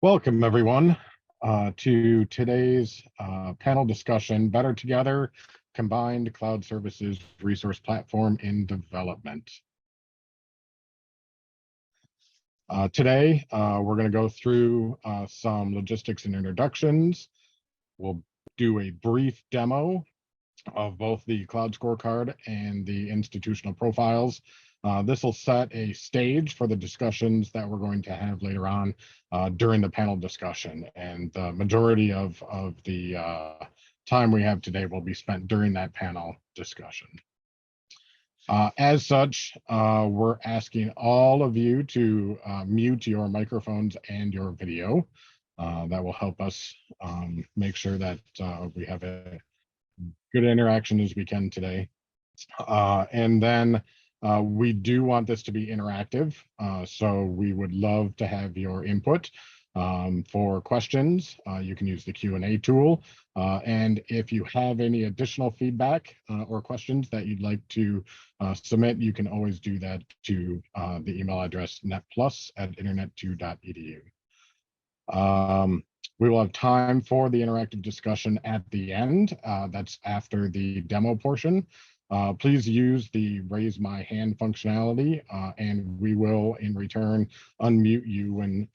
Welcome, everyone, to today's panel discussion, Better Together, Combined Cloud Services Resource Platform in Development. Today, we're going to go through some logistics and introductions. We'll do a brief demo of both the Cloud Scorecard and the institutional profiles. This will set a stage for the discussions that we're going to have later on during the panel discussion. And the majority of the time we have today will be spent during that panel discussion. As such, we're asking all of you to mute your microphones and your video. That will help us make sure that we have a good interaction as we can today. And then we do want this to be interactive, so we would love to have your input. For questions, you can use the Q&A tool. And if you have any additional feedback or questions that you'd like to submit, you can always do that to the email address netplus@internet2.edu. We will have time for the interactive discussion at the end. That's after the demo portion. Please use the raise my hand functionality, and we will in return unmute you when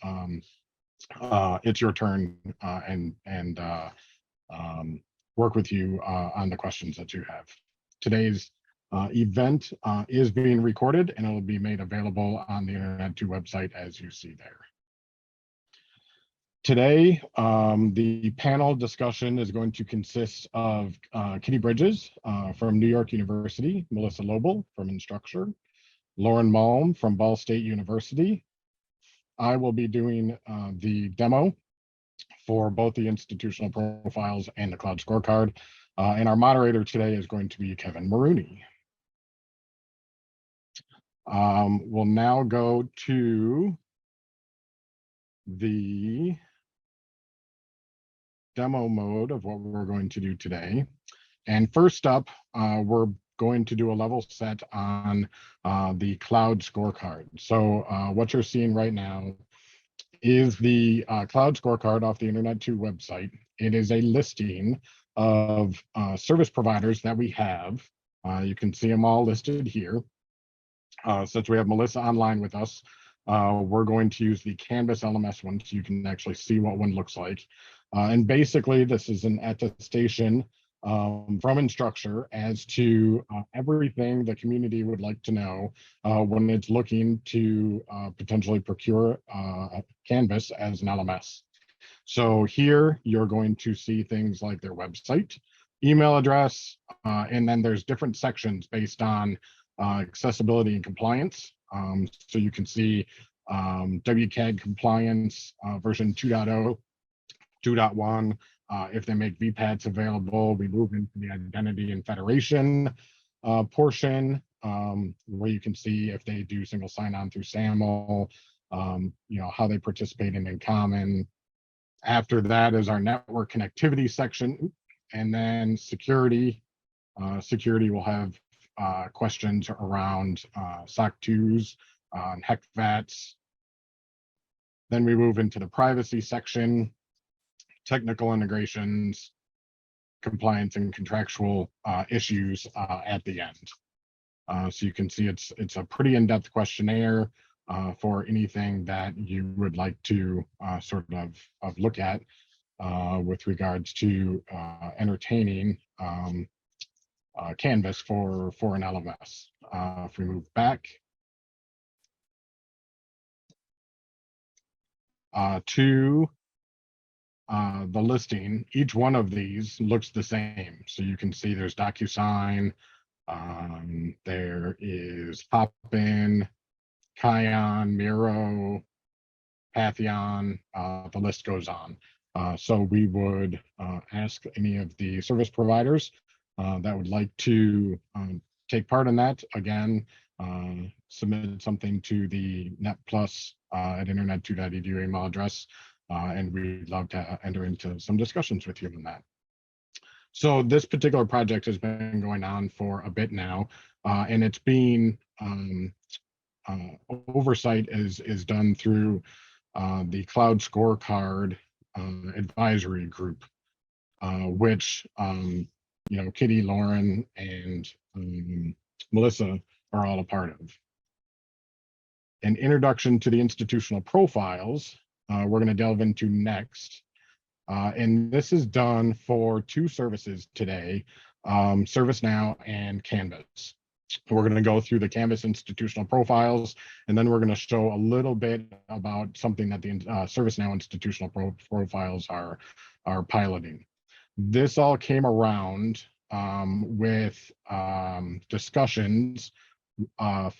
it's your turn and work with you on the questions that you have. Today's event is being recorded and it will be made available on the Internet2 website as you see there. Today, the panel discussion is going to consist of Kitty Bridges from New York University, Melissa Loble from Instructure, Loren Malm from Ball State University. I will be doing the demo for both the institutional profiles and the Cloud Scorecard. And our moderator today is going to be Kevin Morooney. We'll now go to the demo mode of what we're going to do today. And first up, we're going to do a level set on the Cloud Scorecard. So what you're seeing right now is the Cloud Scorecard off the Internet2 website. It is a listing of service providers that we have. You can see them all listed here. Since we have Melissa online with us, we're going to use the Canvas LMS one so you can actually see what one looks like. And basically, this is an attestation from Instructure as to everything the community would like to know when it's looking to potentially procure Canvas as an LMS. So here you're going to see things like their website, email address, and then there's different sections based on accessibility and compliance. So you can see WCAG compliance version 2.0, 2.1. If they make VPATs available, we move into the identity and federation portion, where you can see if they do single sign-on through SAML, how they participate in common. After that is our network connectivity section, and then security. Security will have questions around SOC 2s, HECVATs. Then we move into the privacy section, technical integrations, compliance and contractual issues at the end. So you can see it's a pretty in-depth questionnaire for anything that you would like to sort of look at with regards to entertaining Canvas for an LMS. If we move back to the listing, each one of these looks the same. So you can see there's DocuSign, there is Hopin, Kion, Miro, Patheon, the list goes on. So we would ask any of the service providers that would like to take part in that, again, submit something to the netplus@internet2.edu email address, and we'd love to enter into some discussions with you on that. So this particular project has been going on for a bit now, and it's being oversight is done through the Cloud Scorecard advisory group, which Kitty, Loren, and Melissa are all a part of. An introduction to the institutional profiles, we're going to delve into next. And this is done for two services today, ServiceNow and Canvas. We're going to go through the Canvas institutional profiles, and then we're going to show a little bit about something that the ServiceNow institutional profiles are piloting. This all came around with discussions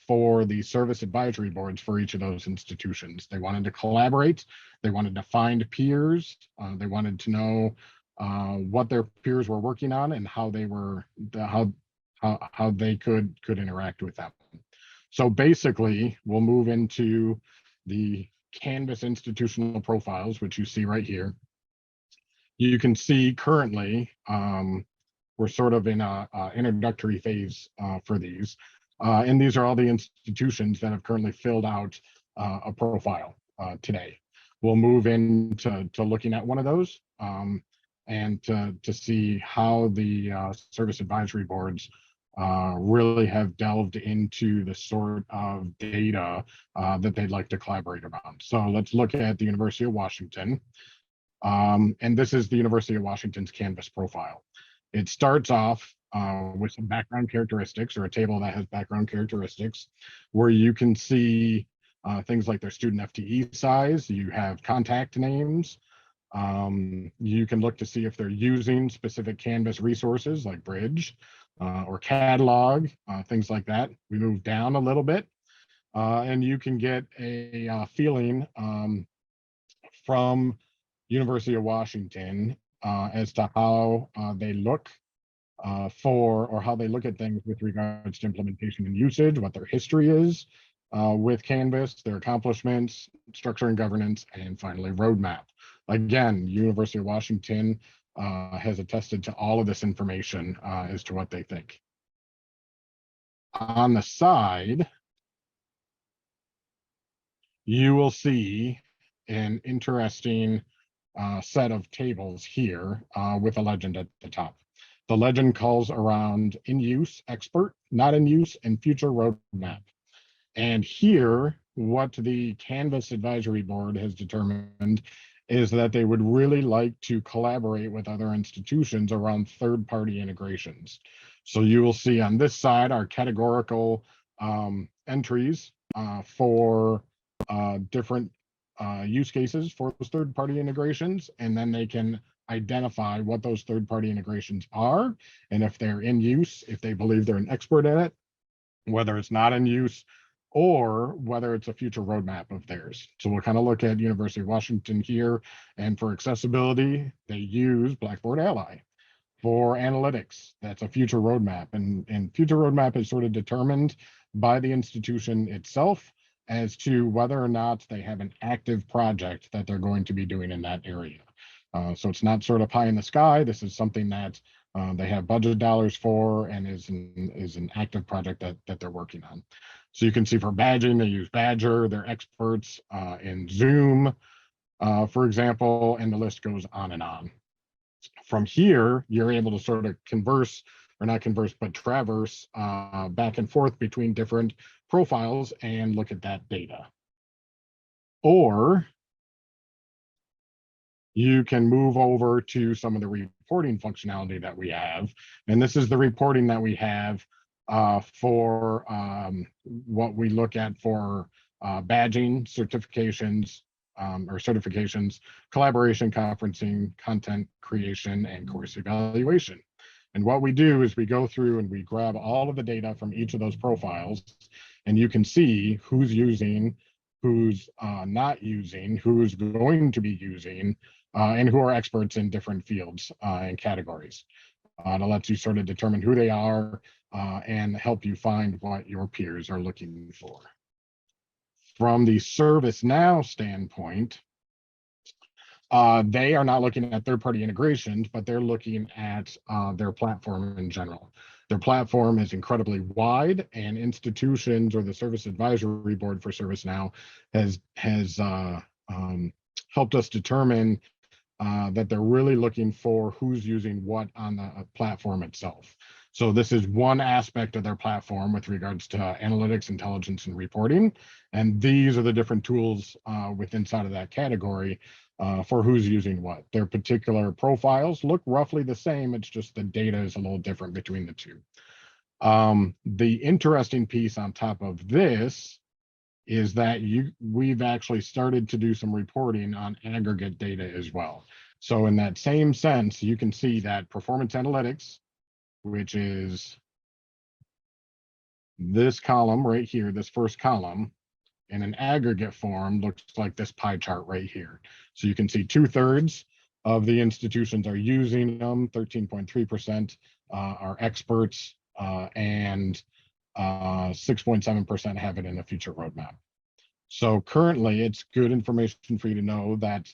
for the service advisory boards for each of those institutions. They wanted to collaborate, they wanted to find peers, they wanted to know what their peers were working on and how they were how they could interact with them. So basically, we'll move into the Canvas institutional profiles, which you see right here. You can see currently we're sort of in a introductory phase for these. And these are all the institutions that have currently filled out a profile today. We'll move into looking at one of those and to see how the service advisory boards really have delved into the sort of data that they'd like to collaborate around. So let's look at the University of Washington. And this is the University of Washington's Canvas profile. It starts off with some background characteristics, or a table that has background characteristics, where you can see things like their student FTE size. You have contact names. You can look to see if they're using specific Canvas resources like Bridge or Catalog, things like that. We move down a little bit, and you can get a feeling from University of Washington as to how they look or how they look at things with regards to implementation and usage, what their history is with Canvas, their accomplishments, structure and governance, and finally roadmap. Again, University of Washington has attested to all of this information as to what they think. On the side, you will see an interesting set of tables here with a legend at the top. The legend calls around in use, expert, not in use, and future roadmap. And here, what the Canvas Advisory Board has determined is that they would really like to collaborate with other institutions around third-party integrations. So you will see on this side our categorical entries for different use cases for those third-party integrations, and then they can identify what those third-party integrations are, and if they're in use, if they believe they're an expert at it, whether it's not in use, or whether it's a future roadmap of theirs. So we'll kind of look at University of Washington here, and for accessibility, they use Blackboard Ally. For analytics, that's a future roadmap, and future roadmap is sort of determined by the institution itself as to whether or not they have an active project that they're going to be doing in that area. So it's not sort of pie in the sky. This is something that they have budget dollars for and is an active project that they're working on. So you can see for badging, they use Badger. They're experts in Zoom, for example, and the list goes on and on. From here, you're able to sort of converse, or not converse, but traverse back and forth between different profiles and look at that data. Or you can move over to some of the reporting functionality that we have. And this is the reporting that we have for what we look at for badging, certifications, collaboration, conferencing, content creation, and course evaluation. And what we do is we go through and we grab all of the data from each of those profiles, and you can see who's using, who's not using, who's going to be using, and who are experts in different fields and categories. That lets you sort of determine who they are and help you find what your peers are looking for. From the ServiceNow standpoint, they are not looking at third-party integrations, but they're looking at their platform in general. Their platform is incredibly wide, and institutions or the Service Advisory Board for ServiceNow has helped us determine that they're really looking for who's using what on the platform itself. So this is one aspect of their platform with regards to analytics, intelligence, and reporting. And these are the different tools inside of that category for who's using what. Their particular profiles look roughly the same. It's just the data is a little different between the two. The interesting piece on top of this is that we've actually started to do some reporting on aggregate data as well. So in that same sense, you can see that performance analytics, which is this column right here, this first column, in an aggregate form looks like this pie chart right here. So you can see 2/3 of the institutions are using them, 13.3% are experts, and 6.7% have it in a future roadmap. So currently, it's good information for you to know that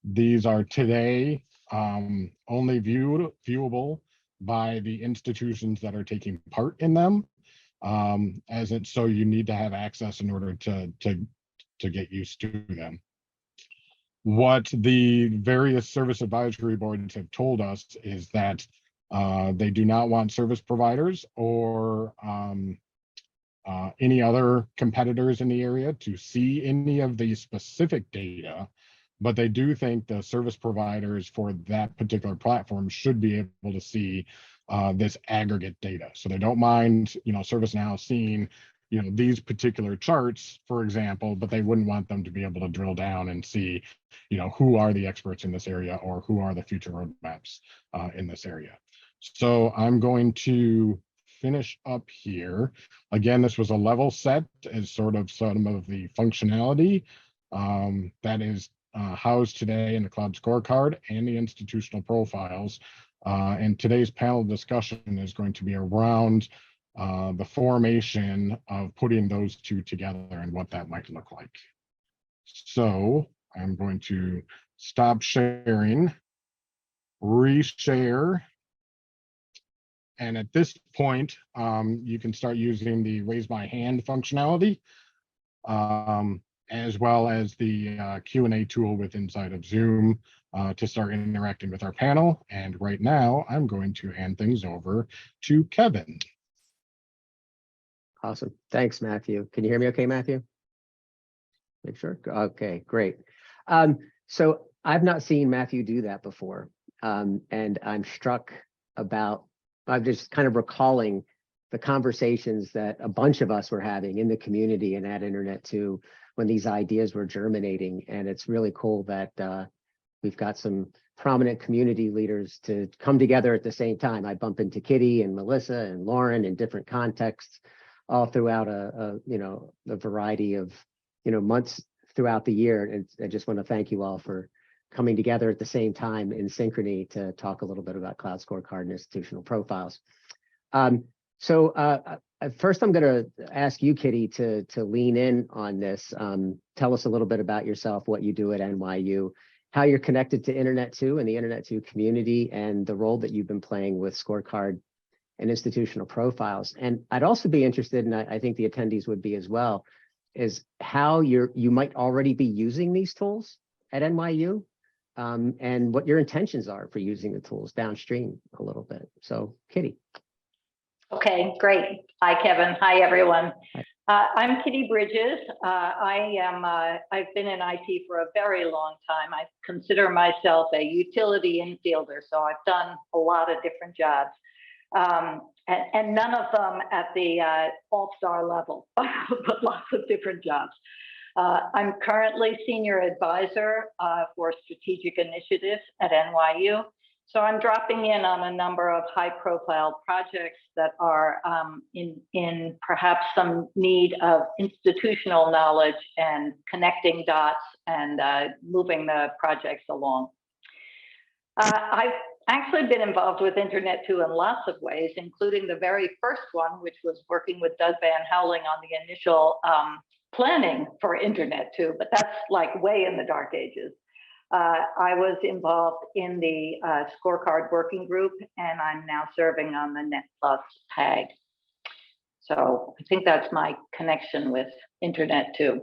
these are today only viewable by the institutions that are taking part in them. So you need to have access in order to get used to them. What the various service advisory boards have told us is that they do not want service providers or any other competitors in the area to see any of the specific data, but they do think the service providers for that particular platform should be able to see this aggregate data. So they don't mind, ServiceNow seeing, these particular charts, for example, but they wouldn't want them to be able to drill down and see, who are the experts in this area or who are the future roadmaps in this area. So I'm going to finish up here. Again, this was a level set as sort of some of the functionality that is housed today in the cloud scorecard and the institutional profiles. And today's panel discussion is going to be around the formation of putting those two together and what that might look like. So I'm going to stop sharing, reshare. And at this point, you can start using the raise my hand functionality, as well as the Q&A tool with inside of Zoom to start interacting with our panel. And right now, I'm going to hand things over to Kevin. Awesome. Thanks, Matthew. Can you hear me okay, Matthew? Make sure. Okay, great. So I've not seen Matthew do that before. And I'm struck about, I'm just kind of recalling the conversations that a bunch of us were having in the community and at Internet 2 when these ideas were germinating. And it's really cool that we've got some prominent community leaders to come together at the same time. I bump into Kitty and Melissa and Loren in different contexts all throughout a variety of months throughout the year. And I just want to thank you all for coming together at the same time in synchrony to talk a little bit about Cloud Scorecard and institutional profiles. First, I'm going to ask you, Kitty, to lean in on this. Tell us a little bit about yourself, what you do at NYU, how you're connected to Internet 2 and the Internet 2 community, and the role that you've been playing with Scorecard and institutional profiles. And I'd also be interested, and I think the attendees would be as well, is how you might already be using these tools at NYU, and what your intentions are for using the tools downstream a little bit. So, Kitty. Okay, great. Hi, Kevin. Hi, everyone. Hi. I'm Kitty Bridges. I've been in IT for a very long time. I consider myself a utility infielder, so I've done a lot of different jobs. And none of them at the all-star level, but lots of different jobs. I'm currently senior advisor for strategic initiatives at NYU. So I'm dropping in on a number of high-profile projects that are in perhaps some need of institutional knowledge and connecting dots and moving the projects along. I've actually been involved with Internet 2 in lots of ways, including the very first one, which was working with Doug Van Houweling on the initial planning for Internet 2, but that's like way in the dark ages. I was involved in the Scorecard working group, and I'm now serving on the NetPlus tag. So I think that's my connection with Internet 2.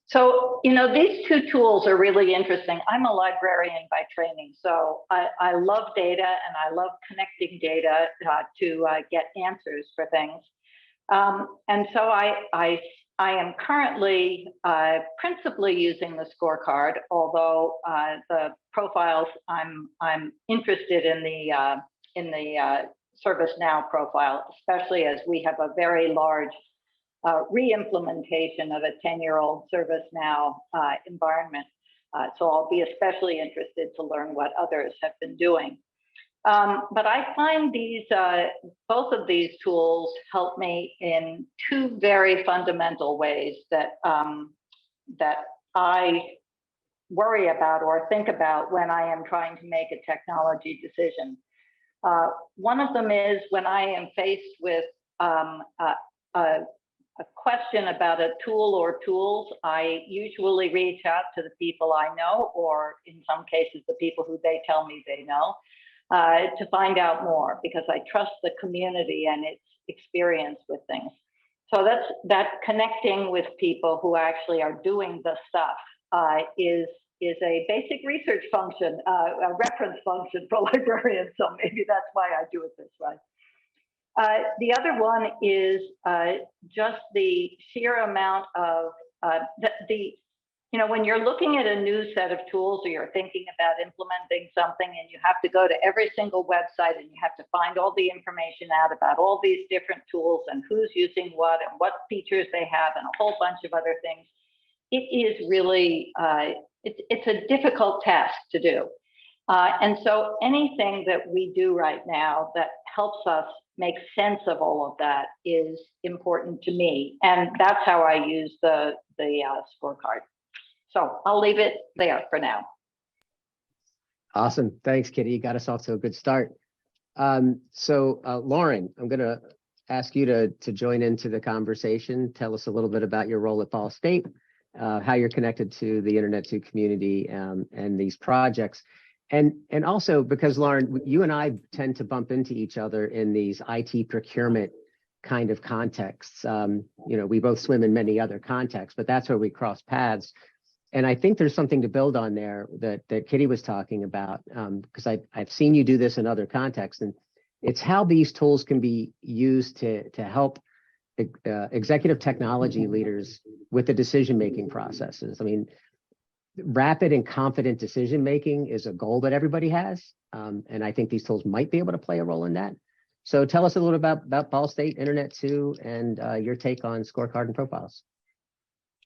So, these two tools are really interesting. I'm a librarian by training, so I love data and I love connecting data to get answers for things. And so I am currently principally using the scorecard, although the profiles I'm interested in the ServiceNow profile, especially as we have a very large re-implementation of a 10-year-old ServiceNow environment. So I'll be especially interested to learn what others have been doing. But I find both of these tools help me in two very fundamental ways that I worry about or think about when I am trying to make a technology decision. One of them is when I am faced with a question about a tool or tools, I usually reach out to the people I know, or in some cases, the people who they tell me they know, to find out more, because I trust the community and its experience with things. So that connecting with people who actually are doing the stuff is a basic research function, a reference function for librarians. So maybe that's why I do it this way. The other one is just the sheer amount of when you're looking at a new set of tools, or you're thinking about implementing something, and you have to go to every single website and you have to find all the information out about all these different tools and who's using what and what features they have and a whole bunch of other things. It is really, it's a difficult task to do. And so anything that we do right now that helps us make sense of all of that is important to me. And that's how I use the scorecard. So I'll leave it there for now. Awesome. Thanks, Kitty. You got us off to a good start. Loren, I'm going to ask you to join into the conversation. Tell us a little bit about your role at Ball State, how you're connected to the Internet 2 community and these projects. And also, because Loren, you and I tend to bump into each other in these IT procurement kind of contexts. We both swim in many other contexts, but that's where we cross paths. And I think there's something to build on there that Kitty was talking about, because I've seen you do this in other contexts, and it's how these tools can be used to help executive technology leaders with the decision-making processes. I mean, rapid and confident decision-making is a goal that everybody has, and I think these tools might be able to play a role in that. So tell us a little about Ball State, Internet 2, and your take on scorecard and profiles.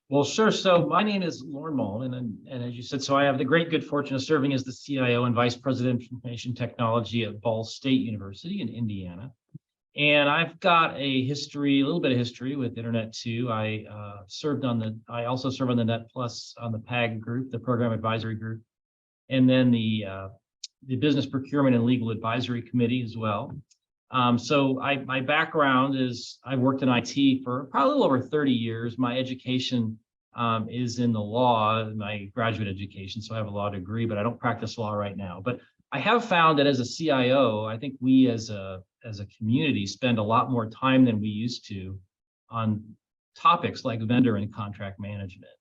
Well, sure. So my name is Loren Malm, and as you said, so I have the great good fortune of serving as the CIO and Vice President of Information Technology at Ball State University in Indiana. And I've got a little bit of history with Internet 2. I also serve on the Net Plus on the PAG group, the Program Advisory Group, and then the Business Procurement and Legal Advisory Committee as well. My background is I've worked in IT for probably a little over 30 years. My education is in the law, my graduate education, so I have a law degree, but I don't practice law right now. But I have found that as a CIO, I think we as a community spend a lot more time than we used to on topics like vendor and contract management.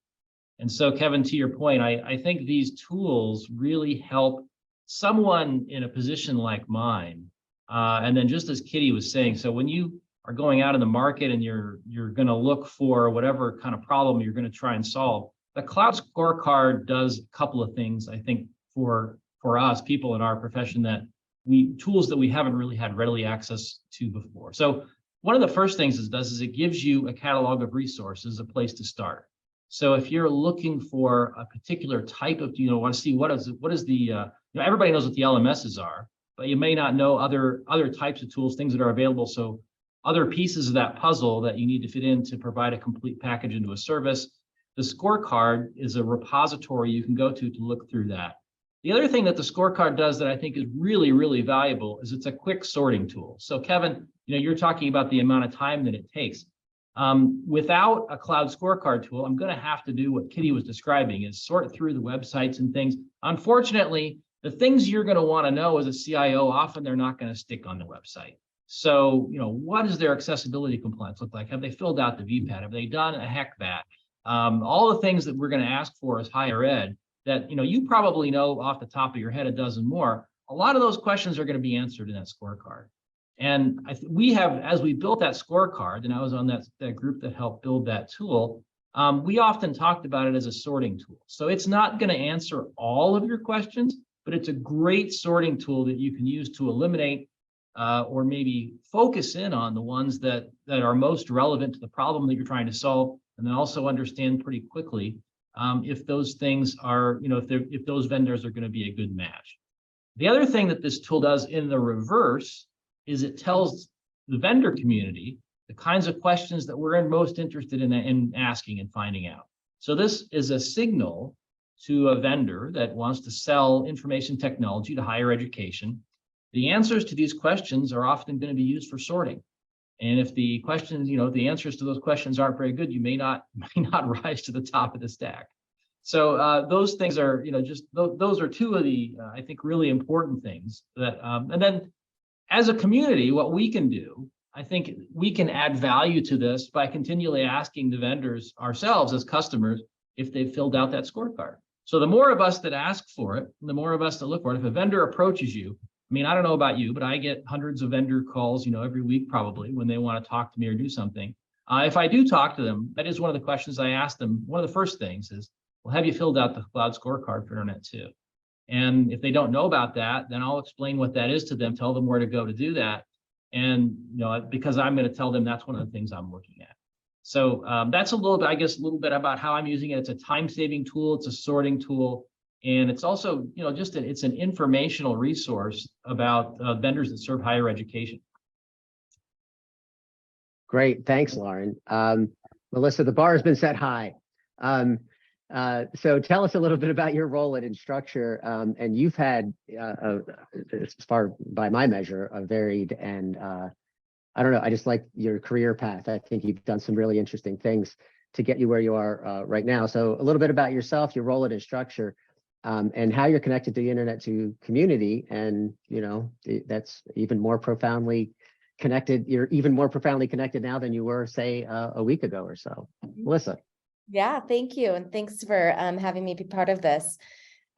And so, Kevin, to your point, I think these tools really help someone in a position like mine. And then just as Kitty was saying, so when you are going out in the market and you're going to look for whatever kind of problem you're going to try and solve, the cloud scorecard does a couple of things, I think, for us, people in our profession, tools that we haven't really had readily access to before. So one of the first things it does is it gives you a catalog of resources, a place to start. So if you're looking for a particular type of, want to see what is the, everybody knows what the LMSs are, but you may not know other types of tools, things that are available. So other pieces of that puzzle that you need to fit in to provide a complete package into a service. The scorecard is a repository you can go to look through that. The other thing that the scorecard does that I think is really, really valuable is it's a quick sorting tool. So Kevin, you're talking about the amount of time that it takes. Without a cloud scorecard tool, I'm going to have to do what Kitty was describing, is sort through the websites and things. Unfortunately, the things you're going to want to know as a CIO, often they're not going to stick on the website. So, what does their accessibility compliance look like? Have they filled out the VPAT? Have they done a HECBAT? all the things that we're going to ask for as higher ed that, you probably know off the top of your head a dozen more. A lot of those questions are going to be answered in that scorecard. And we have, as we built that scorecard, and I was on that group that helped build that tool, we often talked about it as a sorting tool. So it's not going to answer all of your questions, but it's a great sorting tool that you can use to eliminate or maybe focus in on the ones that are most relevant to the problem that you're trying to solve, and then also understand pretty quickly if those things are, if those vendors are going to be a good match. The other thing that this tool does in the reverse is it tells the vendor community the kinds of questions that we're most interested in asking and finding out. So this is a signal to a vendor that wants to sell information technology to higher education. The answers to these questions are often going to be used for sorting. And if the questions, the answers to those questions aren't very good, you may not rise to the top of the stack. So those things are, those are two of the, I think, really important things that, and then as a community, what we can do, I think we can add value to this by continually asking the vendors ourselves as customers if they've filled out that scorecard. So the more of us that ask for it, the more of us that look for it. If a vendor approaches you, I mean, I don't know about you, but I get hundreds of vendor calls, every week probably when they want to talk to me or do something. If I do talk to them, that is one of the questions I ask them. One of the first things is, well, have you filled out the cloud scorecard for Internet 2? And if they don't know about that, then I'll explain what that is to them, tell them where to go to do that. And, because I'm going to tell them that's one of the things I'm looking at. So that's a little bit, I guess, a little bit about how I'm using it. It's a time-saving tool. It's a sorting tool. And it's also, it's an informational resource about vendors that serve higher education. Great. Thanks, Loren. Melissa, the bar has been set high. So tell us a little bit about your role at Instructure. And you've had, as far by my measure, a varied and I don't know, I just like your career path. I think you've done some really interesting things to get you where you are right now. So a little bit about yourself, your role at Instructure, and how you're connected to the Internet 2 community. And, that's even more profoundly connected. You're even more profoundly connected now than you were, say, a week ago or so. Melissa. Yeah, thank you. And thanks for having me be part of this.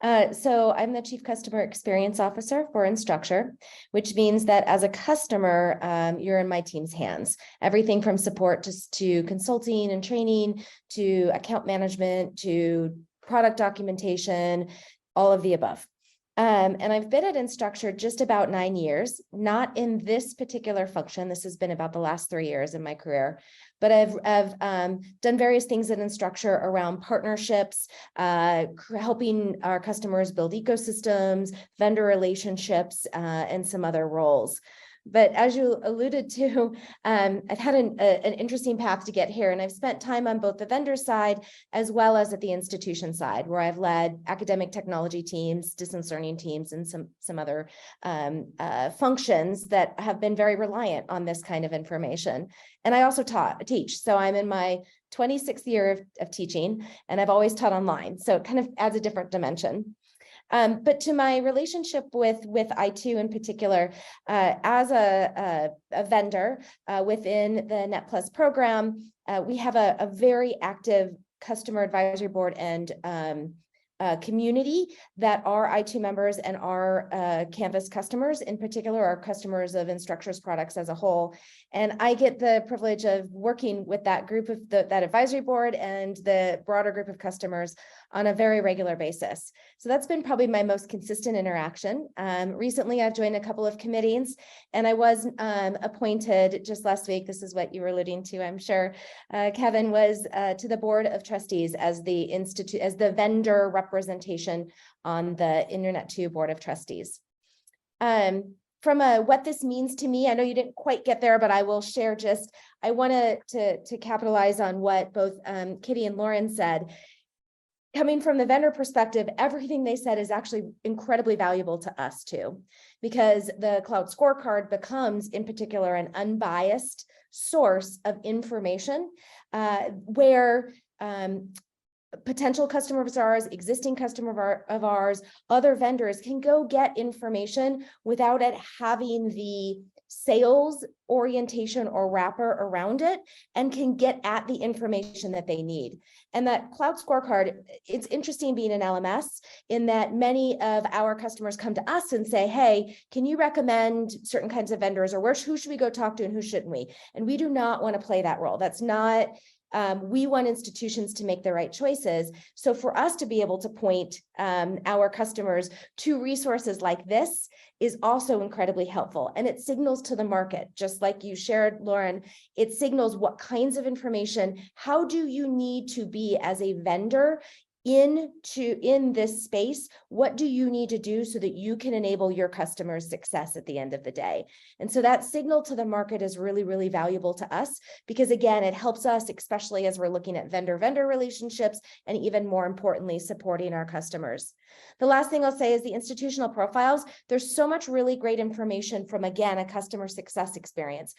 So I'm the Chief Customer Experience Officer for Instructure, which means that as a customer, you're in my team's hands. Everything from support to consulting and training, to account management, to product documentation, all of the above. And I've been at Instructure just about 9 years, not in this particular function. This has been about the last 3 years in my career, but I've done various things at Instructure around partnerships, helping our customers build ecosystems, vendor relationships, and some other roles. But as you alluded to, I've had an interesting path to get here, and I've spent time on both the vendor side as well as at the institution side, where I've led academic technology teams, distance learning teams, and some other functions that have been very reliant on this kind of information. And I also teach. So I'm in my 26th year of teaching, and I've always taught online. So it kind of adds a different dimension. But to my relationship with I2 in particular, as a vendor within the Net Plus program, we have a very active customer advisory board and community that are I2 members and our Canvas customers, in particular, are customers of Instructure's products as a whole. And I get the privilege of working with that group of that advisory board and the broader group of customers on a very regular basis. So that's been probably my most consistent interaction. Recently, I've joined a couple of committees, and I was appointed just last week. This is what you were alluding to, I'm sure. Kevin was to the board of trustees as the vendor representation on the Internet 2 board of trustees. From what this means to me, I know you didn't quite get there, but I will share I wanted to capitalize on what both Kitty and Loren said. Coming from the vendor perspective, everything they said is actually incredibly valuable to us too, because the cloud scorecard becomes, in particular, an unbiased source of information where potential customers of ours, existing of ours, other vendors can go get information without it having the sales orientation or wrapper around it, and can get at the information that they need. And that cloud scorecard, it's interesting being an LMS in that many of our customers come to us and say, hey, can you recommend certain kinds of vendors, or who should we go talk to and who shouldn't we? And we do not want to play that role. That's not, we want institutions to make the right choices. So for us to be able to point our customers to resources like this is also incredibly helpful. And it signals to the market, just like you shared, Loren, it signals what kinds of information, how do you need to be as a vendor in this space? What do you need to do so that you can enable your customers' success at the end of the day? And so that signal to the market is really, really valuable to us, because again, it helps us, especially as we're looking at vendor-vendor relationships, and even more importantly, supporting our customers. The last thing I'll say is the institutional profiles. There's so much really great information from, again, a customer success experience.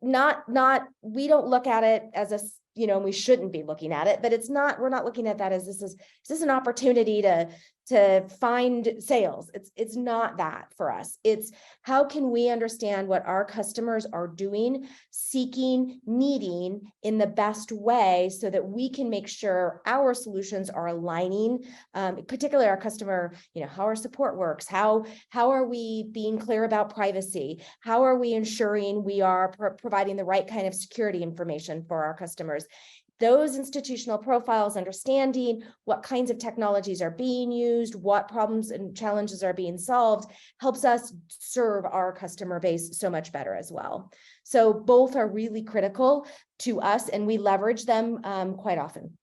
We don't look at it as a, we shouldn't be looking at it, but we're not looking at that as is this an opportunity to find sales? It's not that for us. It's how can we understand what our customers are doing, seeking, needing in the best way, so that we can make sure our solutions are aligning, particularly our customer, how our support works, how are we being clear about privacy, how are we ensuring we are providing the right kind of security information for our customers. Those institutional profiles, understanding what kinds of technologies are being used, what problems and challenges are being solved, helps us serve our customer base so much better as well. So both are really critical to us, and we leverage them quite often.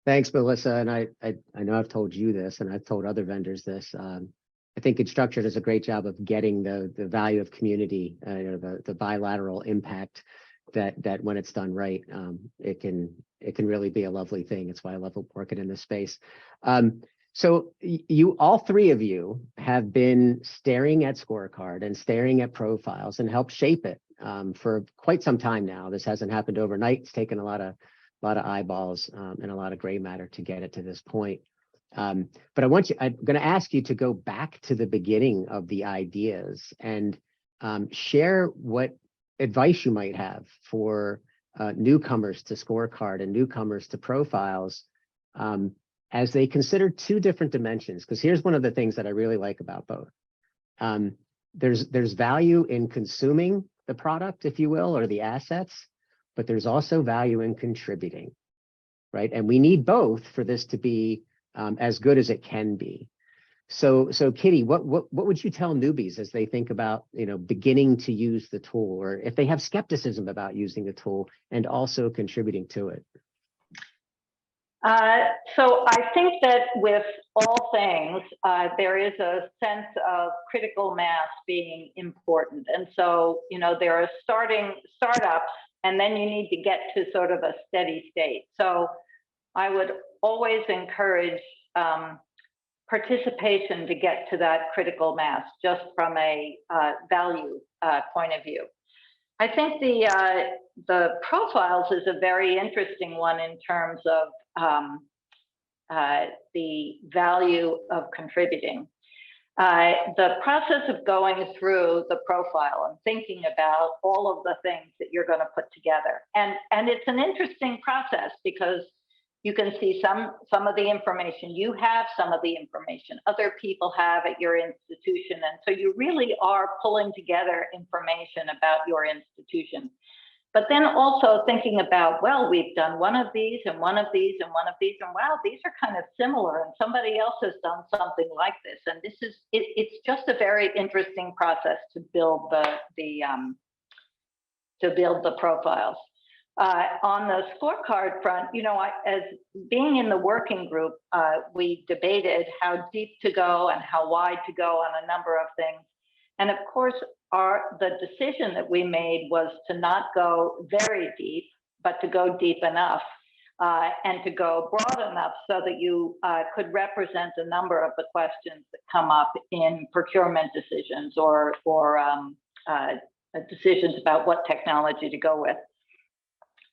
Thanks, Melissa. And I know I've told you this, and I've told other vendors this. I think Instructure does a great job of getting the value of community, the bilateral impact that when it's done right, it can really be a lovely thing. It's why I love working in this space. So all three of you have been staring at Scorecard and staring at profiles and helped shape it for quite some time now. This hasn't happened overnight. It's taken a lot of eyeballs and a lot of gray matter to get it to this point. But I'm going to ask you to go back to the beginning of the ideas and share what advice you might have for newcomers to Scorecard and newcomers to profiles as they consider two different dimensions. Because here's one of the things that I really like about both. There's value in consuming the product, if you will, or the assets, but there's also value in contributing, right? And we need both for this to be as good as it can be. So Kitty, what would you tell newbies as they think about, beginning to use the tool, or if they have skepticism about using the tool and also contributing to it? So I think that with all things, there is a sense of critical mass being important. And so, there are startups, and then you need to get to sort of a steady state. So I would always encourage participation to get to that critical mass, just from a value point of view. I think the profiles is a very interesting one in terms of the value of contributing. The process of going through the profile and thinking about all of the things that you're going to put together, and it's an interesting process because you can see some of the information you have, some of the information other people have at your institution. And so you really are pulling together information about your institution. But then also thinking about, well, we've done one of these and one of these and one of these, and wow, these are kind of similar, and somebody else has done something like this. And this is, it's just a very interesting process to build the profiles. On the scorecard front, as being in the working group, we debated how deep to go and how wide to go on a number of things. And of course, the decision that we made was to not go very deep, but to go deep enough and to go broad enough so that you could represent a number of the questions that come up in procurement decisions or decisions about what technology to go with.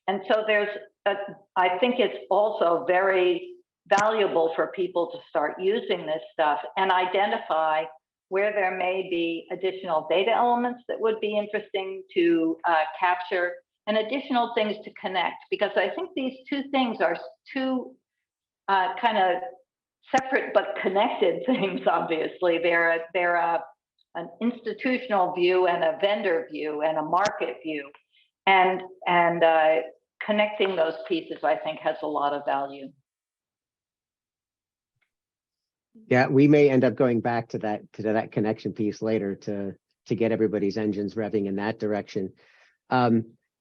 And so there's I think it's also very valuable for people to start using this stuff and identify where there may be additional data elements that would be interesting to capture and additional things to connect, because I think these two things are two kind of separate but connected things. Obviously, they're an institutional view and a vendor view and a market view, and connecting those pieces, I think, has a lot of value. Yeah, we may end up going back to that connection piece later to get everybody's engines revving in that direction.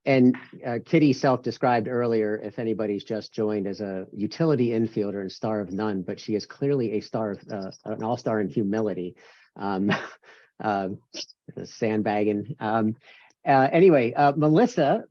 And Kitty self-described earlier, if anybody's just joined, as a utility infielder and star of none, but she is clearly a star, an all-star in humility. Sandbagging. Anyway, Melissa,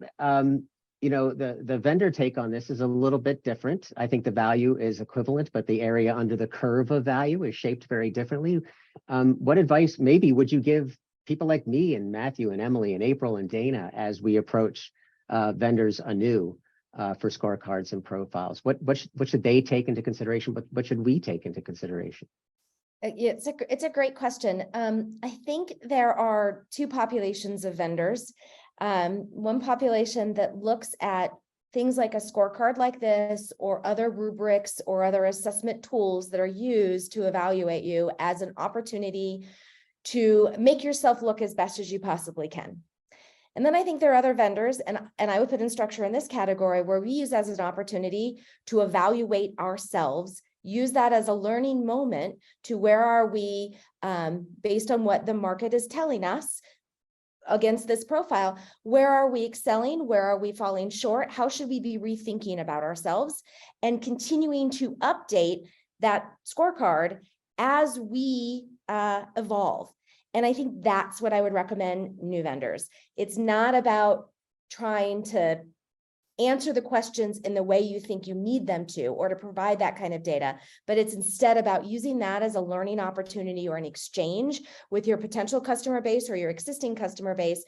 you know, the vendor take on this is a little bit different. I think the value is equivalent, but the area under the curve of value is shaped very differently. What advice maybe would you give people like me and Matthew and Emily and April and Dana as we approach vendors anew for scorecards and profiles? What should they take into consideration? What should we take into consideration? Yeah, it's a great question. I think there are two populations of vendors. One population that looks at things like a scorecard like this, or other rubrics or other assessment tools that are used to evaluate you as an opportunity to make yourself look as best as you possibly can. And then I think there are other vendors, and I would put Instructure in this category, where we use as an opportunity to evaluate ourselves, use that as a learning moment to where are we based on what the market is telling us against this profile, where are we excelling, where are we falling short, how should we be rethinking about ourselves, and continuing to update that scorecard as we evolve. And I think that's what I would recommend new vendors. It's not about trying to answer the questions in the way you think you need them to, or to provide that kind of data, but it's instead about using that as a learning opportunity or an exchange with your potential customer base or your existing customer base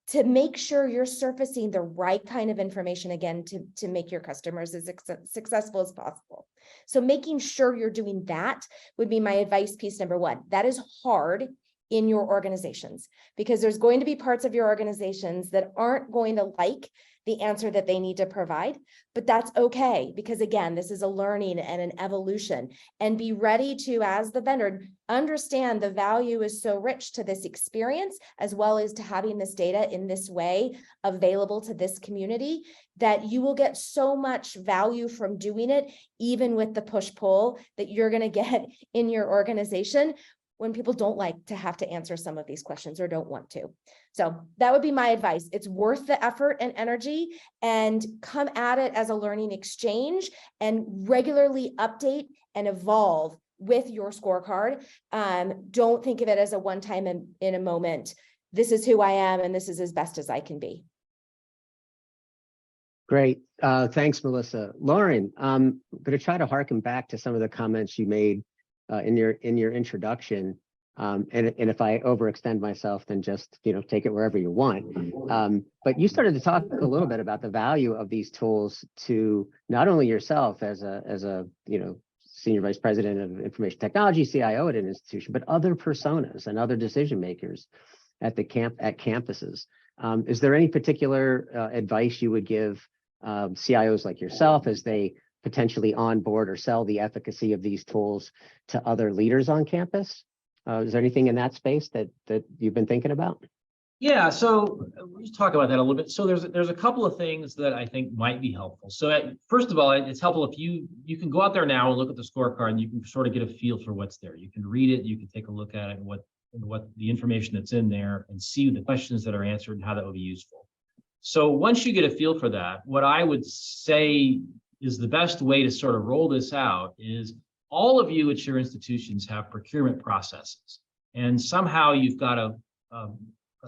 to make sure you're surfacing the right kind of information again to make your customers as successful as possible. So making sure you're doing that would be my advice piece number one. That is hard in your organizations, because there's going to be parts of your organizations that aren't going to like the answer that they need to provide, but that's okay, because again, this is a learning and an evolution, and be ready to, as the vendor, understand the value is so rich to this experience, as well as to having this data in this way available to this community, that you will get so much value from doing it, even with the push-pull that you're going to get in your organization when people don't like to have to answer some of these questions or don't want to. So that would be my advice. It's worth the effort and energy, and come at it as a learning exchange and regularly update and evolve with your scorecard. Don't think of it as a one-time in a moment. This is who I am, and this is as best as I can be. Great. Thanks, Melissa. Loren, I'm going to try to harken back to some of the comments you made in your introduction, and if I overextend myself, then just take it wherever you want. But you started to talk a little bit about the value of these tools to not only yourself as a senior vice president of information technology, CIO at an institution, but other personas and other decision makers at campuses. Is there any particular advice you would give CIOs like yourself as they potentially onboard or sell the efficacy of these tools to other leaders on campus? Is there anything in that space that you've been thinking about? Yeah, so let's talk about that a little bit. So there's a couple of things that I think might be helpful. So first of all, it's helpful if you can go out there now and look at the scorecard, and you can sort of get a feel for what's there. You can read it, you can take a look at it, and what the information that's in there, and see the questions that are answered and how that will be useful. So once you get a feel for that, what I would say is the best way to sort of roll this out is all of you at your institutions have procurement processes, and somehow you've got a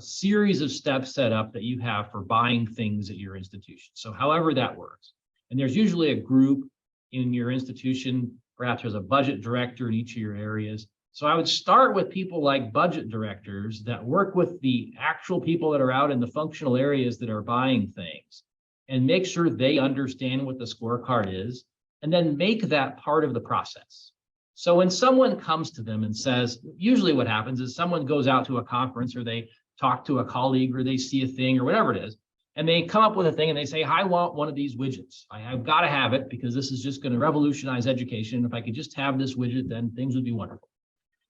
series of steps set up that you have for buying things at your institution. So however that works, and there's usually a group in your institution, perhaps there's a budget director in each of your areas. So I would start with people like budget directors that work with the actual people that are out in the functional areas that are buying things, and make sure they understand what the scorecard is, and then make that part of the process. So when someone comes to them and says, usually what happens is someone goes out to a conference, or they talk to a colleague, or they see a thing, or whatever it is, and they come up with a thing and they say, I want one of these widgets. I've got to have it because this is just going to revolutionize education. If I could just have this widget, then things would be wonderful.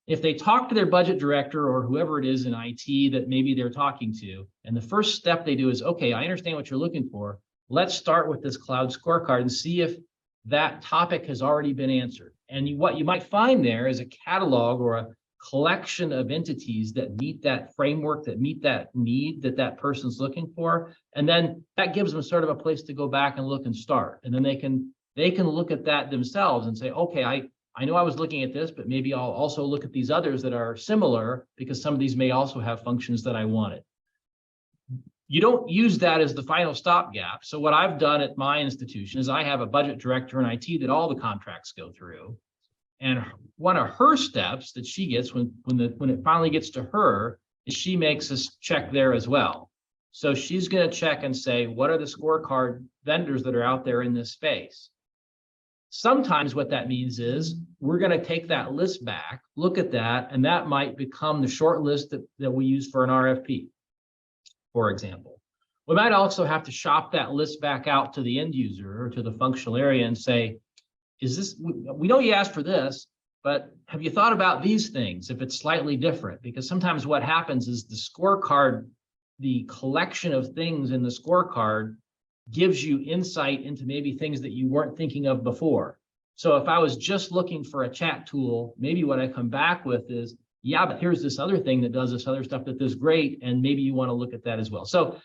If they talk to their budget director or whoever it is in IT that maybe they're talking to, and the first step they do is, okay, I understand what you're looking for. Let's start with this cloud scorecard and see if that topic has already been answered. And what you might find there is a catalog or a collection of entities that meet that framework, that meet that need that that person's looking for. And then that gives them sort of a place to go back and look and start. And then they can look at that themselves and say, okay, I know I was looking at this, but maybe I'll also look at these others that are similar, because some of these may also have functions that I wanted. You don't use that as the final stopgap. So what I've done at my institution is I have a budget director in IT that all the contracts go through. And one of her steps that she gets when it finally gets to her is she makes a check there as well. So she's going to check and say, what are the scorecard vendors that are out there in this space? Sometimes what that means is we're going to take that list back, look at that, and that might become the short list that we use for an RFP, for example. We might also have to shop that list back out to the end user or to the functional area and say, is this, we know you asked for this, but have you thought about these things if it's slightly different? Because sometimes what happens is the scorecard, the collection of things in the scorecard gives you insight into maybe things that you weren't thinking of before. So if I was just looking for a chat tool, maybe what I come back with is, yeah, but here's this other thing that does this other stuff that is great, and maybe you want to look at that as well. So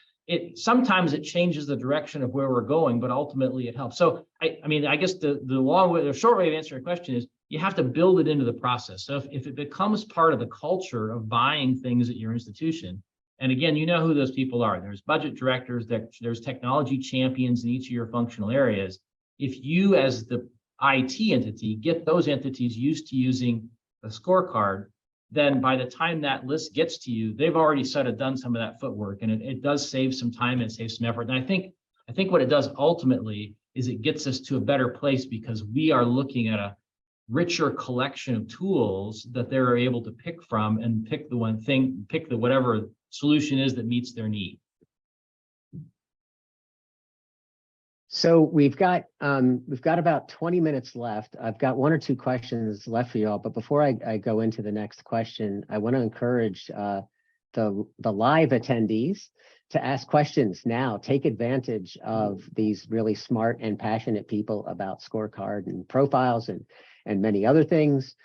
sometimes it changes the direction of where we're going, but ultimately it helps. So I mean, I guess the short way of answering your question is you have to build it into the process. So if it becomes part of the culture of buying things at your institution, and again, you know who those people are. There's budget directors, there's technology champions in each of your functional areas. If you, as the IT entity, get those entities used to using the scorecard, then by the time that list gets to you, they've already sort of done some of that footwork, and it does save some time and save some effort. And I think what it does ultimately is it gets us to a better place, because we are looking at a richer collection of tools that they're able to pick from and pick the whatever solution is that meets their need. So we've got about 20 minutes left. I've got one or two questions left for you all, but before I go into the next question, I want to encourage the live attendees to ask questions now. Take advantage of these really smart and passionate people about scorecard and profiles and many other things,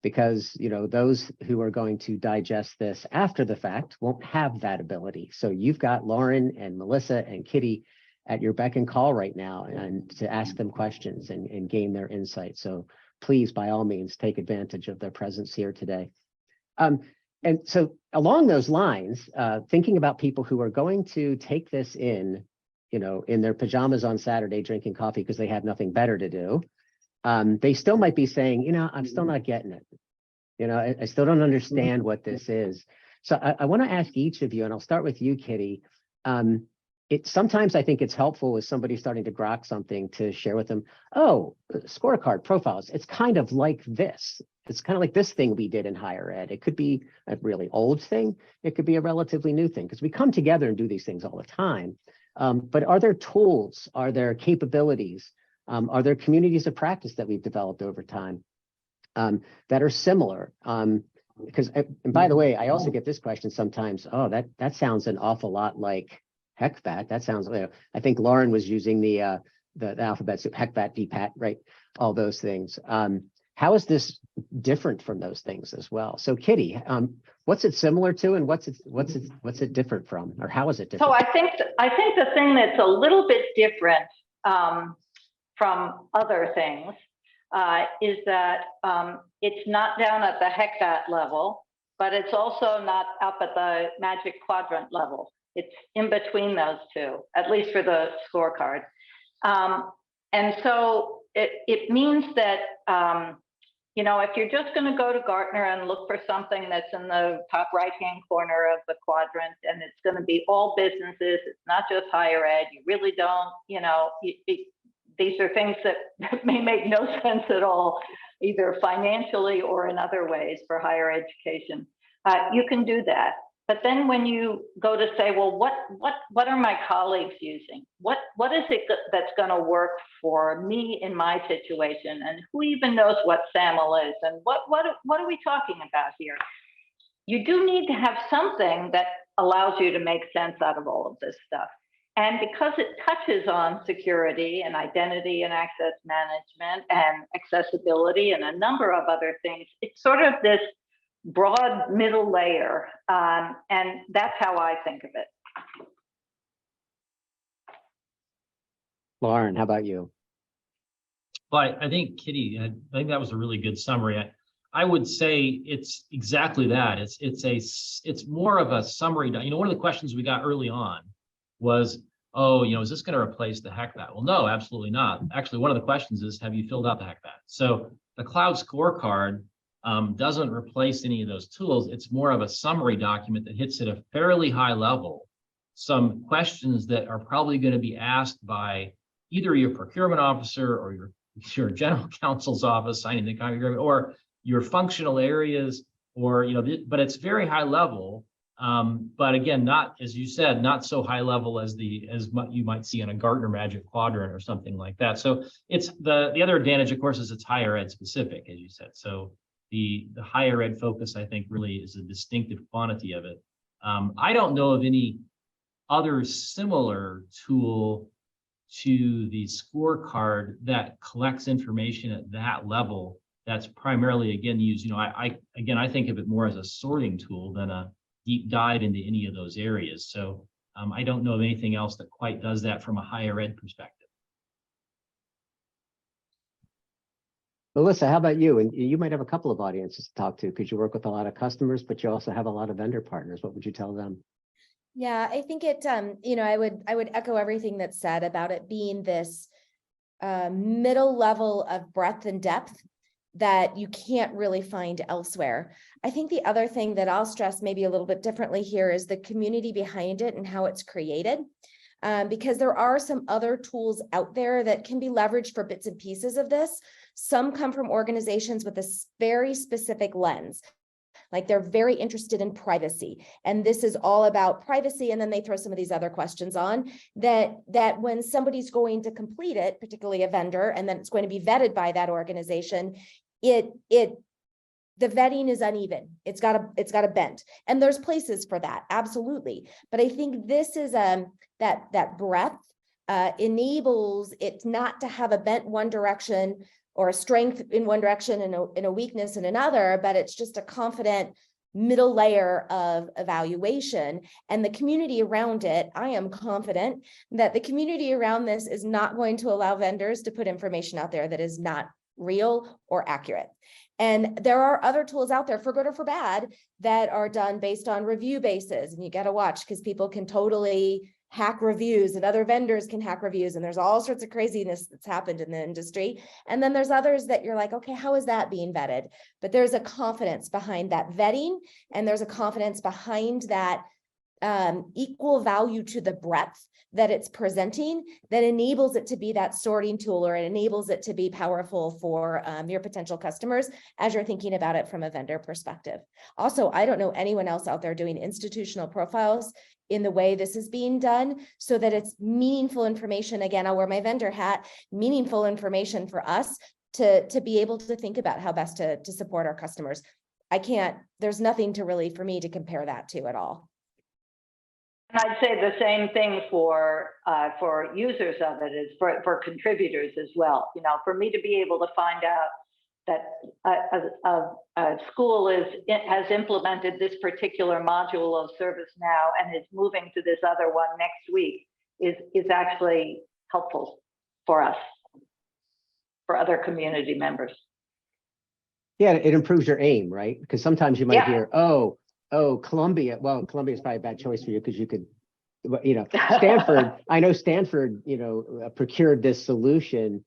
because those who are going to digest this after the fact won't have that ability. So you've got Loren and Melissa and Kitty at your beck and call right now, and to ask them questions and gain their insight. So please, by all means, take advantage of their presence here today. And so along those lines, thinking about people who are going to take this in their pajamas on Saturday, drinking coffee because they have nothing better to do, they still might be saying, I'm still not getting it. I still don't understand what this is. So I want to ask each of you, and I'll start with you, Kitty. Sometimes I think it's helpful with somebody starting to grok something to share with them, scorecard profiles. It's kind of like this. It's kind of like this thing we did in higher ed. It could be a really old thing. It could be a relatively new thing, because we come together and do these things all the time. But are there tools? Are there capabilities? Are there communities of practice that we've developed over time that are similar? Because, and by the way, I also get this question sometimes. That sounds an awful lot like HECBAT. That sounds, I think Loren was using the alphabet soup, HECBAT, DPAT, right? All those things. How is this different from those things as well? So Kitty, what's it similar to, and what's it different from, or how is it different? So I think the thing that's a little bit different from other things is that it's not down at the HECBAT level, but it's also not up at the Magic Quadrant level. It's in between those two, at least for the scorecard. And so it means that you know, if you're just going to go to Gartner and look for something that's in the top right-hand corner of the quadrant, and it's going to be all businesses, it's not just higher ed, you really don't, you know, these are things that may make no sense at all, either financially or in other ways for higher education. You can do that. But then when you go to say, well, what are my colleagues using? What is it that's going to work for me in my situation? And who even knows what SAML is? And what are we talking about here? You do need to have something that allows you to make sense out of all of this stuff. And because it touches on security and identity and access management and accessibility and a number of other things, it's sort of this broad middle layer, and that's how I think of it. Loren, how about you? But I think, Kitty, I think that was a really good summary. I would say it's exactly that. It's more of a summary. You know, one of the questions we got early on was, oh, you know, is this going to replace the HECBAT? Well, no, absolutely not. Actually, one of the questions is, have you filled out the HECBAT? So the cloud scorecard doesn't replace any of those tools. It's more of a summary document that hits at a fairly high level some questions that are probably going to be asked by either your procurement officer or your general counsel's office signing the contract agreement, or your functional areas, or, you know, but it's very high level. But again, not, as you said, not so high level as you might see on a Gartner Magic Quadrant or something like that. So it's the other advantage, of course, is it's higher ed specific, as you said. So the higher ed focus, I think, really is a distinctive quantity of it. I don't know of any other similar tool to the scorecard that collects information at that level that's primarily, again, used. You know, I think of it more as a sorting tool than a deep dive into any of those areas. So I don't know of anything else that quite does that from a higher ed perspective. Melissa, how about you? And you might have a couple of audiences to talk to because you work with a lot of customers, but you also have a lot of vendor partners. What would you tell them? Yeah, I think it, you know, I would echo everything that's said about it being this middle level of breadth and depth that you can't really find elsewhere. I think the other thing that I'll stress maybe a little bit differently here is the community behind it and how it's created. Because there are some other tools out there that can be leveraged for bits and pieces of this. Some come from organizations with a very specific lens. Like they're very interested in privacy, and this is all about privacy. And then they throw some of these other questions on that when somebody's going to complete it, particularly a vendor, and then it's going to be vetted by that organization, the vetting is uneven. It's got a bent, and there's places for that, absolutely. But I think this is that breadth enables it not to have a bent one direction or a strength in one direction and a weakness in another, but it's just a confident middle layer of evaluation. And the community around it, I am confident that the community around this is not going to allow vendors to put information out there that is not real or accurate. And there are other tools out there, for good or for bad, that are done based on review bases. And you got to watch, because people can totally hack reviews and other vendors can hack reviews. And there's all sorts of craziness that's happened in the industry. And then there's others that you're like, okay, how is that being vetted? But there's a confidence behind that vetting. And there's a confidence behind that equal value to the breadth that it's presenting that enables it to be that sorting tool, or it enables it to be powerful for your potential customers as you're thinking about it from a vendor perspective. Also, I don't know anyone else out there doing institutional profiles in the way this is being done, so that it's meaningful information. Again, I'll wear my vendor hat, meaningful information for us to be able to think about how best to support our customers. There's nothing to really for me to compare that to at all. And I'd say the same thing for users of it is for contributors as well. You know, for me to be able to find out that a school has implemented this particular module of ServiceNow and is moving to this other one next week is actually helpful for us, for other community members. Yeah, it improves your aim, right? Because sometimes you might hear, oh, Columbia. Well, Columbia is probably a bad choice for you because you could, you know, Stanford. I know Stanford, you know, procured this solution,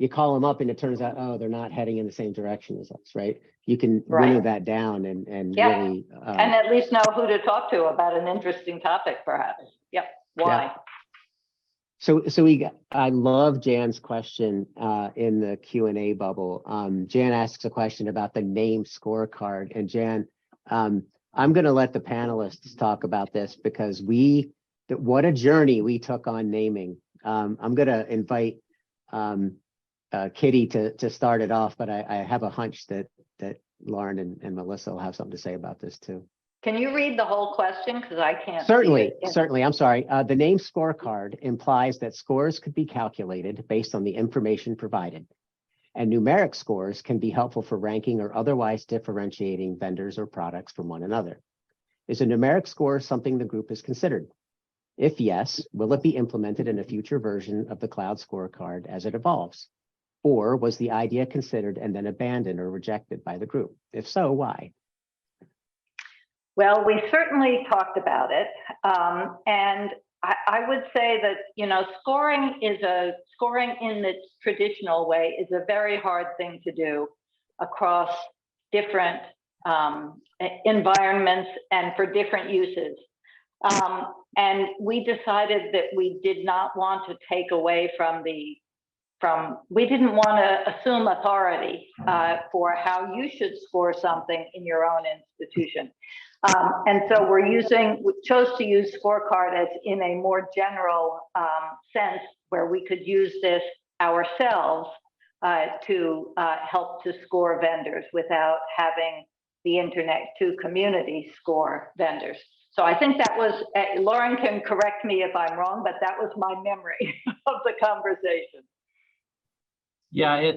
you call them up and it turns out, oh, they're not heading in the same direction as us, right? You can Right. winnow that down and Yeah. really. And at least know who to talk to about an interesting topic, perhaps. Yep. Why? So I love Jan's question in the Q&A bubble. Jan asks a question about the name scorecard. And Jan, I'm going to let the panelists talk about this because what a journey we took on naming. I'm going to invite Kitty to start it off, but I have a hunch that Loren and Melissa will have something to say about this too. Can you read the whole question? Because I can't. Certainly, see it. certainly. I'm sorry. The name scorecard implies that scores could be calculated based on the information provided, and numeric scores can be helpful for ranking or otherwise differentiating vendors or products from one another. Is a numeric score something the group has considered? If yes, will it be implemented in a future version of the cloud scorecard as it evolves? Or was the idea considered and then abandoned or rejected by the group? If so, why? Well, we certainly talked about it. And I would say that, scoring in its traditional way is a very hard thing to do across different environments and for different uses. And we decided that we did not want to take away we didn't want to assume authority for how you should score something in your own institution. And so we chose to use scorecard as in a more general sense where we could use this ourselves to help to score vendors without having the internet to community score vendors. So I think that was, Loren can correct me if I'm wrong, but that was my memory of the conversation. Yeah,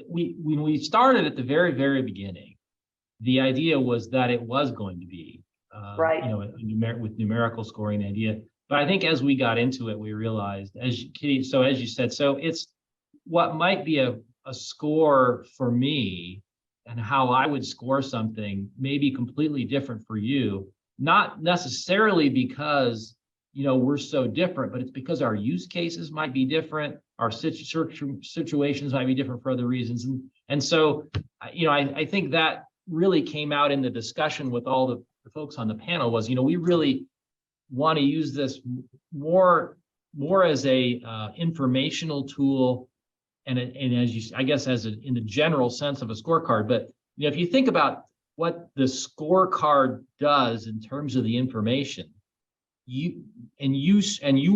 when we started at the very, very beginning, the idea was that it was going to be, right. With numerical scoring idea. But I think as we got into it, we realized, as you said, so it's what might be a score for me and how I would score something may be completely different for you, not necessarily because, we're so different, but it's because our use cases might be different. Our situations might be different for other reasons. And so, I think that really came out in the discussion with all the folks on the panel was, we really want to use this more as a informational tool and as you, I guess, in the general sense of a scorecard. But if you think about what the scorecard does in terms of the information, you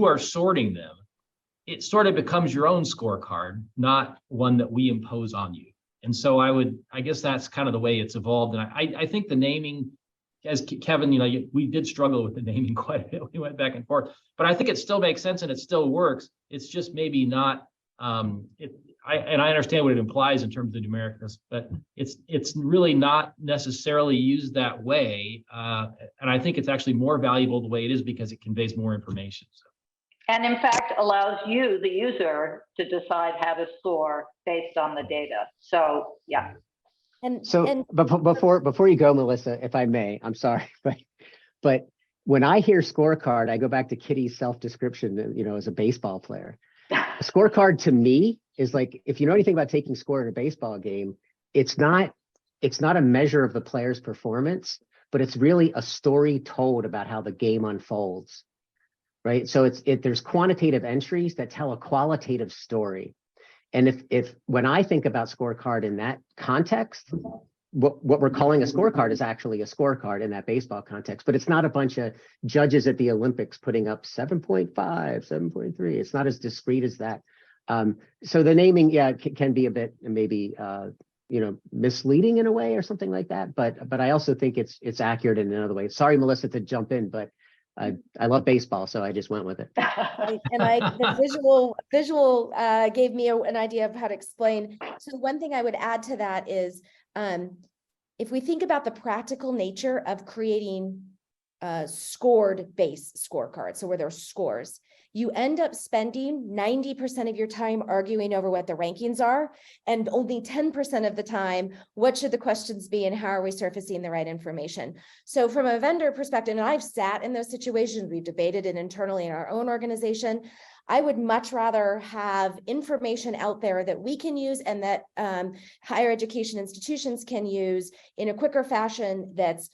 are sorting them, it sort of becomes your own scorecard, not one that we impose on you. And so I guess that's kind of the way it's evolved. And I think the naming, as Kevin, we did struggle with the naming quite a bit. We went back and forth, but I think it still makes sense and it still works. It's just maybe not, I understand what it implies in terms of the numericness, but it's really not necessarily used that way. And I think it's actually more valuable the way it is because it conveys more information. So. And in fact, allows you, the user, to decide how to score based on the data. So, yeah. But before you go, Melissa, if I may, I'm sorry, but when I hear scorecard, I go back to Kitty's self-description, as a baseball player. A scorecard to me is like, if you know anything about taking score in a baseball game, it's not a measure of the player's performance, but it's really a story told about how the game unfolds. Right. So there's quantitative entries that tell a qualitative story. And if when I think about scorecard in that context, what we're calling a scorecard is actually a scorecard in that baseball context, but it's not a bunch of judges at the Olympics putting up 7.5, 7.3. It's not as discrete as that. So the naming, can be a bit maybe misleading in a way or something like that. But I also think it's accurate in another way. Sorry, Melissa, to jump in, but I love baseball, so I just went with it. And the visual gave me an idea of how to explain. So one thing I would add to that is, if we think about the practical nature of creating a scored base scorecard, so where there's scores, you end up spending 90% of your time arguing over what the rankings are, and only 10% of the time, what should the questions be and how are we surfacing the right information? So from a vendor perspective, and I've sat in those situations, we've debated it internally in our own organization, I would much rather have information out there that we can use and that higher education institutions can use in a quicker fashion that's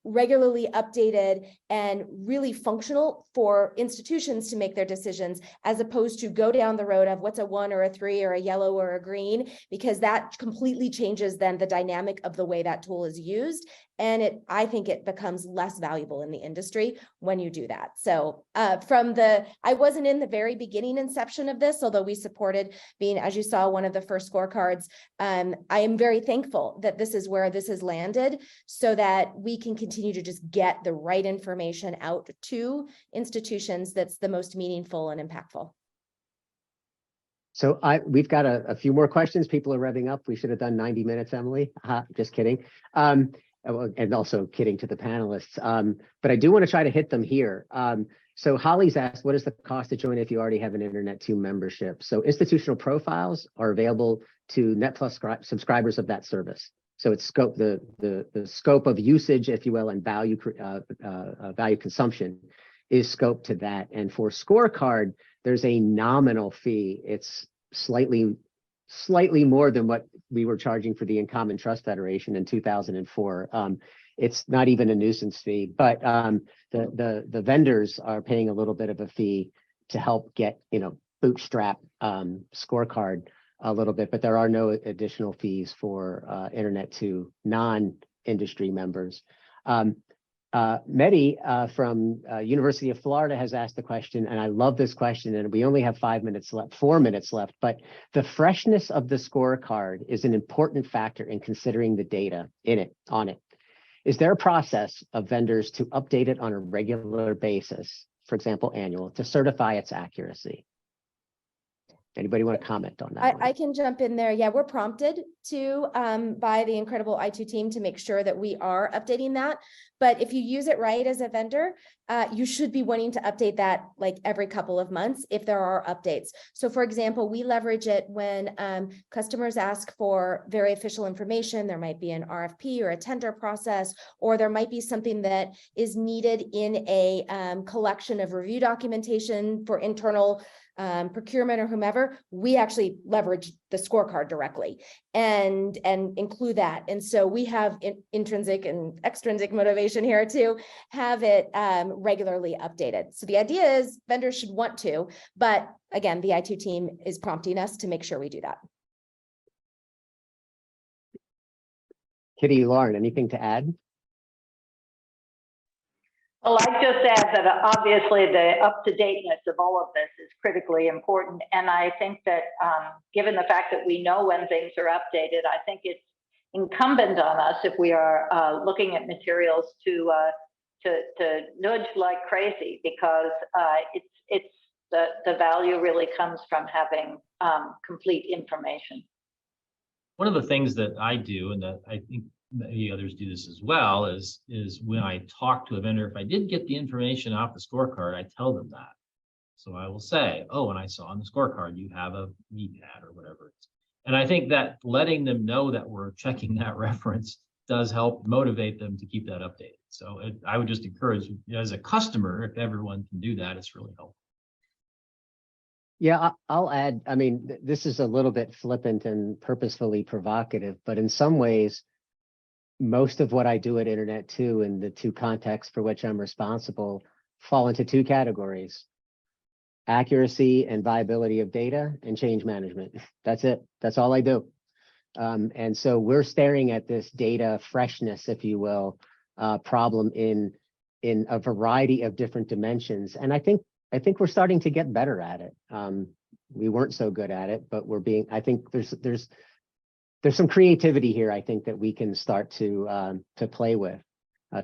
regularly updated and really functional for institutions to make their decisions, as opposed to go down the road of what's a 1 or a 3 or a yellow or a green, because that completely changes then the dynamic of the way that tool is used. And I think it becomes less valuable in the industry when you do that. So I wasn't in the very beginning inception of this, although we supported being, as you saw, one of the first scorecards. I am very thankful that this is where this has landed, so that we can continue to just get the right information out to institutions that's the most meaningful and impactful. So we've got a few more questions. People are revving up. We should have done 90 minutes, Emily. Just kidding. And also kidding to the panelists. But I do want to try to hit them here. So Holly's asked, what is the cost to join if you already have an Internet 2 membership? So institutional profiles are available to Net Plus subscribers of that service. So it's scope, the scope of usage, if you will, and value consumption is scoped to that. And for Scorecard, there's a nominal fee. It's slightly more than what we were charging for the In-Common Trust Federation in 2004. It's not even a nuisance fee, but the vendors are paying a little bit of a fee to help get, bootstrap Scorecard a little bit, but there are no additional fees for Internet 2 non-industry members. Mehdi from University of Florida has asked the question, and I love this question, and we only have 4 minutes left, but the freshness of the scorecard is an important factor in considering the data on it. Is there a process of vendors to update it on a regular basis, for example, annual, to certify its accuracy? Anybody want to comment on that? I can jump in there. Yeah, we're prompted to by the incredible I2 team to make sure that we are updating that. But if you use it right as a vendor, you should be wanting to update that like every couple of months if there are updates. So for example, we leverage it when customers ask for very official information. There might be an RFP or a tender process, or there might be something that is needed in a collection of review documentation for internal procurement or whomever. We actually leverage the scorecard directly and include that. And so we have intrinsic and extrinsic motivation here to have it regularly updated. So the idea is vendors should want to, but again, the I2 team is prompting us to make sure we do that. Kitty, Loren, anything to add? Well, I just add that obviously the up-to-dateness of all of this is critically important. And I think that given the fact that we know when things are updated, I think it's incumbent on us, if we are looking at materials, to nudge like crazy, because it's the value really comes from having complete information. One of the things that I do, and that I think many others do this as well, is when I talk to a vendor, if I did get the information off the scorecard, I tell them that. So I will say, oh, and I saw on the scorecard you have a VPAT or whatever. And I think that letting them know that we're checking that reference does help motivate them to keep that updated. So I would just encourage, as a customer, if everyone can do that, it's really helpful. Yeah, I'll add, I mean, this is a little bit flippant and purposefully provocative, but in some ways, most of what I do at Internet 2 and the two contexts for which I'm responsible fall into two categories: accuracy and viability of data, and change management. That's it. That's all I do. And so we're staring at this data freshness, if you will, problem in a variety of different dimensions. And I think we're starting to get better at it. We weren't so good at it, but I think there's some creativity here, I think, that we can start to play with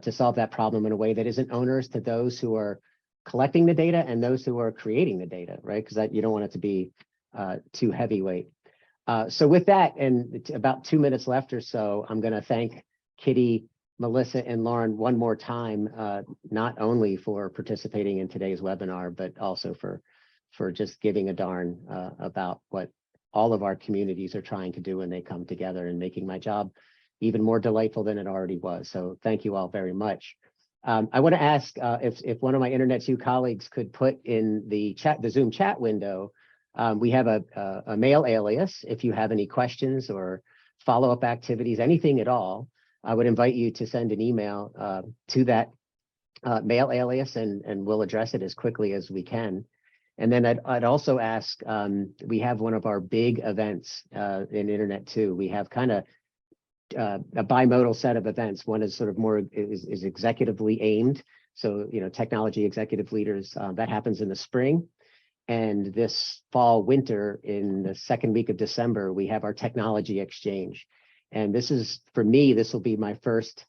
to solve that problem in a way that isn't onerous to those who are collecting the data and those who are creating the data, right? Because you don't want it to be too heavyweight. So with that, and about 2 minutes left or so, I'm going to thank Kitty, Melissa, and Loren one more time, not only for participating in today's webinar, but also for just giving a darn about what all of our communities are trying to do when they come together, and making my job even more delightful than it already was. So thank you all very much. I want to ask if one of my Internet 2 colleagues could put in the Zoom chat window. We have a mail alias. If you have any questions or follow-up activities, anything at all, I would invite you to send an email to that mail alias, and we'll address it as quickly as we can. And then I'd also ask, we have one of our big events in Internet 2. We have kind of a bimodal set of events. One is sort of more is executively aimed. So, technology executive leaders, that happens in the spring. And this fall, winter, in the second week of December, we have our technology exchange. And this is, for me, this will be my first,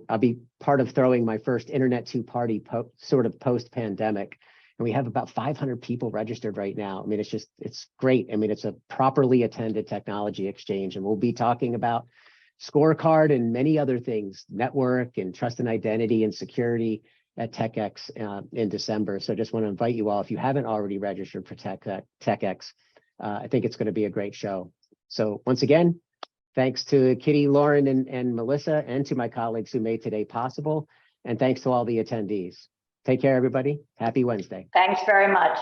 I'll be part of throwing my first Internet 2 party sort of post-pandemic. And we have about 500 people registered right now. I mean, it's great. I mean, it's a properly attended technology exchange. And we'll be talking about Scorecard and many other things, network and trust and identity and security at TechX in December. So I just want to invite you all, if you haven't already registered for TechX, I think it's going to be a great show. So once again, thanks to Kitty, Loren, and Melissa, and to my colleagues who made today possible. And thanks to all the attendees. Take care, everybody. Happy Wednesday. Thanks very much.